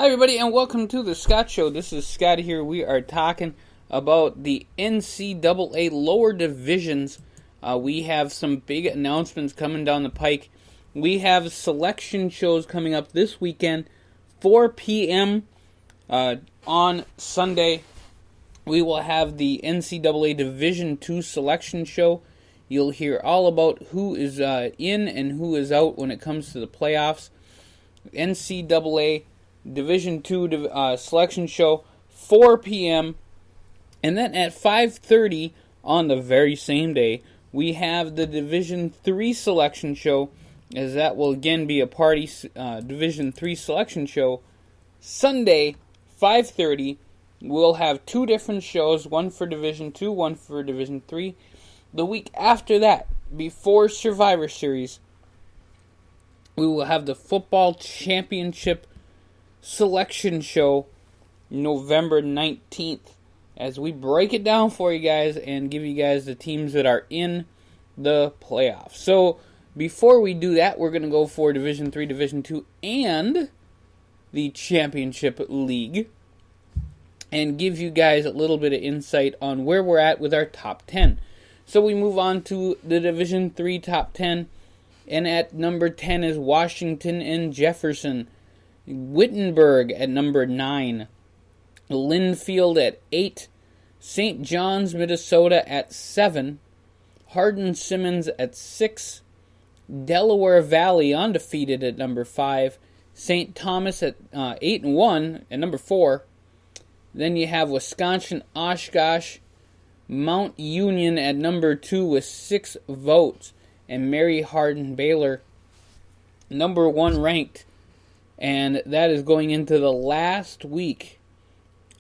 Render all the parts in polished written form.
Hi everybody and welcome to the Scott Show. This is Scott here. We are talking about the NCAA lower divisions. We have some big announcements coming down the pike. We have selection shows coming up this weekend, 4 p.m. On Sunday. We will have the NCAA Division II selection show. You'll hear all about who is in and who is out when it comes to the playoffs. NCAA Division II selection show, 4 p.m. And then at 5:30 on the very same day, we have the Division III selection show, as that will again be a party Division III selection show. Sunday, 5:30, we'll have two different shows, one for Division II, one for Division III. The week after that, before Survivor Series, we will have the Football Championship selection show November 19th as we break it down for you guys and give you guys the teams that are in the playoffs. So before we do that, we're going to go for Division III, Division II, and the Championship League and give you guys a little bit of insight on where we're at with our top 10. So we move on to the Division III top 10, and at number 10 is Washington and Jefferson. Wittenberg at number 9, Linfield at 8, St. John's, Minnesota at 7, Hardin-Simmons at 6, Delaware Valley undefeated at number 5, St. Thomas at 8-1 at number 4. Then you have Wisconsin-Oshkosh, Mount Union at number 2 with 6 votes, and Mary Hardin-Baylor number 1 ranked. And that is going into the last week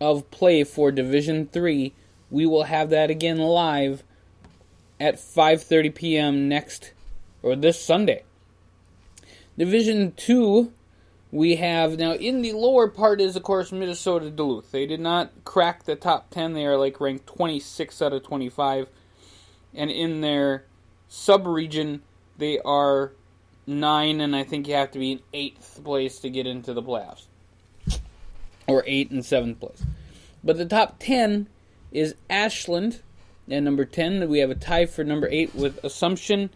of play for Division III. We will have that again live at 5:30 p.m. this Sunday. Division II, we have, now in the lower part is, of course, Minnesota Duluth. They did not crack the top 10. They are ranked 26 out of 25. And in their sub-region, they are 9, and I think you have to be in 8th place to get into the playoffs. Or 8th and 7th place. But the top 10 is Ashland at number 10. We have a tie for number 8 with Assumption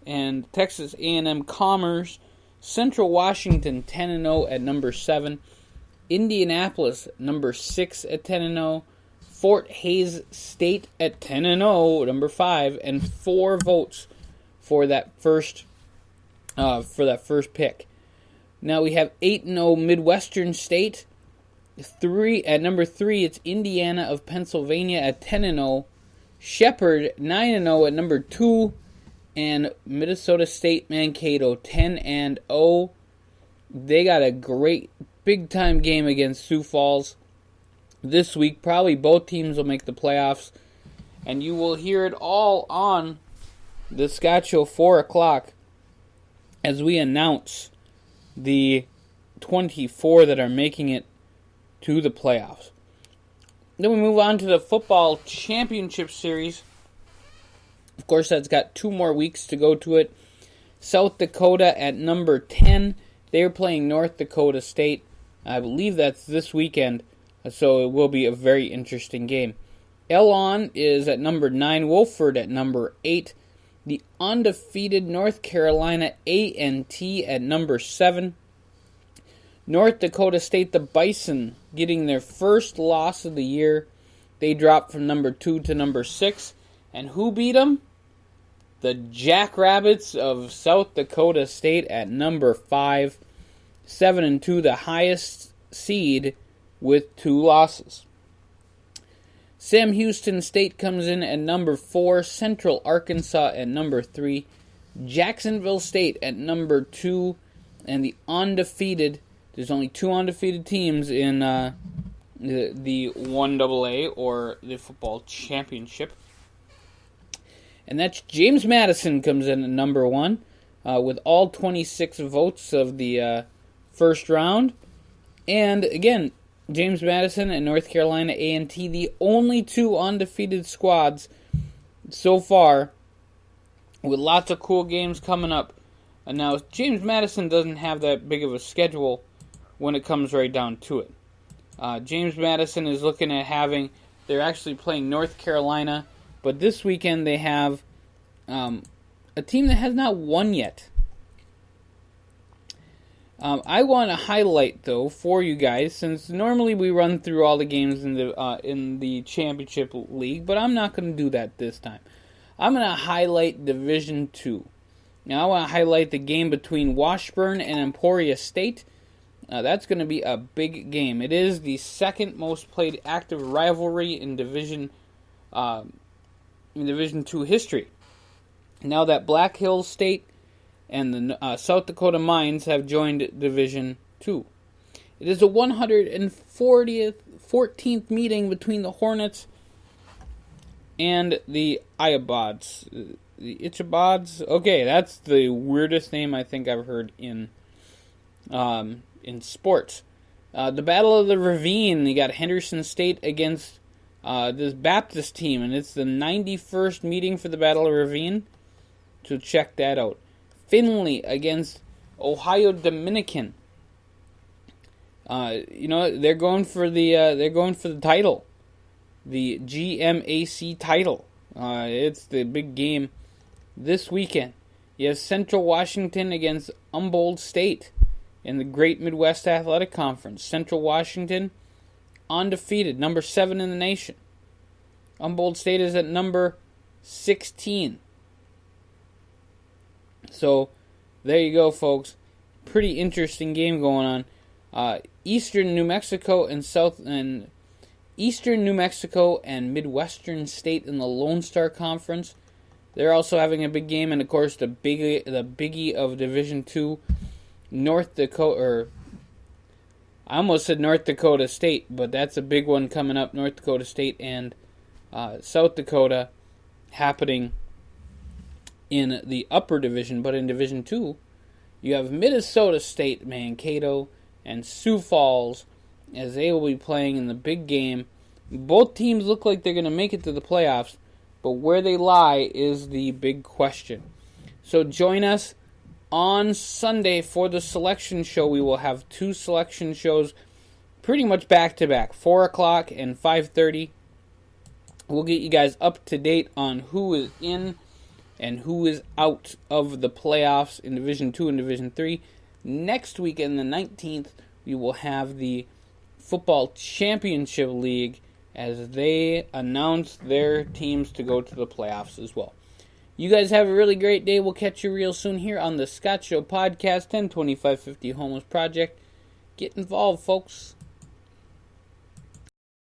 and Texas A&M Commerce. Central Washington 10-0 at number 7. Indianapolis number 6 at 10-0. Fort Hays State at 10-0, number 5, and 4 votes for that first pick. Now we have 8-0 Midwestern State. At number 3, it's Indiana of Pennsylvania at 10-0. Shepherd 9-0 at number 2, and Minnesota State Mankato 10-0. They got a great big time game against Sioux Falls this week. Probably both teams will make the playoffs, and you will hear it all on the Scott Show 4 o'clock. As we announce the 24 that are making it to the playoffs. Then we move on to the Football Championship Series. Of course, that's got 2 more weeks to go to it. South Dakota at number 10. They're playing North Dakota State. I believe that's this weekend, so it will be a very interesting game. Elon is at number 9. Wolford at number 8. The undefeated North Carolina A&T at number 7. North Dakota State, the Bison, getting their first loss of the year. They dropped from number 2 to number 6. And who beat them? The Jackrabbits of South Dakota State at number 5. 7-2, the highest seed with 2 losses. Sam Houston State comes in at number 4, Central Arkansas at number 3, Jacksonville State at number 2, and the undefeated, there's only 2 undefeated teams in the 1AA, or the Football Championship. And that's James Madison comes in at number 1, with all 26 votes of the first round. And again, James Madison and North Carolina A&T, the only 2 undefeated squads so far, with lots of cool games coming up. And now, James Madison doesn't have that big of a schedule when it comes right down to it. James Madison is looking at they're actually playing North Carolina, but this weekend they have a team that has not won yet. I want to highlight, though, for you guys, since normally we run through all the games in the championship league, but I'm not going to do that this time. I'm going to highlight Division II. Now, I want to highlight the game between Washburn and Emporia State. That's going to be a big game. It is the second most played active rivalry in Division II history. Now that Black Hills State and the South Dakota Mines have joined Division II. It is the 114th meeting between the Hornets and the Iabods. The Ichabods? Okay, that's the weirdest name I think I've heard in sports. The Battle of the Ravine, you got Henderson State against this Baptist team, and it's the 91st meeting for the Battle of Ravine, so check that out. Finley against Ohio Dominican. They're going for the title, the GMAC title. It's the big game this weekend. You have Central Washington against Humboldt State in the Great Midwest Athletic Conference. Central Washington undefeated, number 7 in the nation. Humboldt State is at number 16. So, there you go, folks. Pretty interesting game going on. Eastern New Mexico and Midwestern State in the Lone Star Conference. They're also having a big game, and of course the biggie of Division II, North Dakota. I almost said North Dakota State, but that's a big one coming up. North Dakota State and South Dakota happening in the upper division, but in Division II, you have Minnesota State, Mankato, and Sioux Falls as they will be playing in the big game. Both teams look like they're going to make it to the playoffs, but where they lie is the big question. So join us on Sunday for the selection show. We will have 2 selection shows pretty much back-to-back, 4 o'clock and 5:30. We'll get you guys up to date on who is in and who is out of the playoffs in Division II and Division III. Next weekend, the 19th, we will have the Football Championship League as they announce their teams to go to the playoffs as well. You guys have a really great day. We'll catch you real soon here on the Scott Show Podcast, 102550 Homeless Project. Get involved, folks.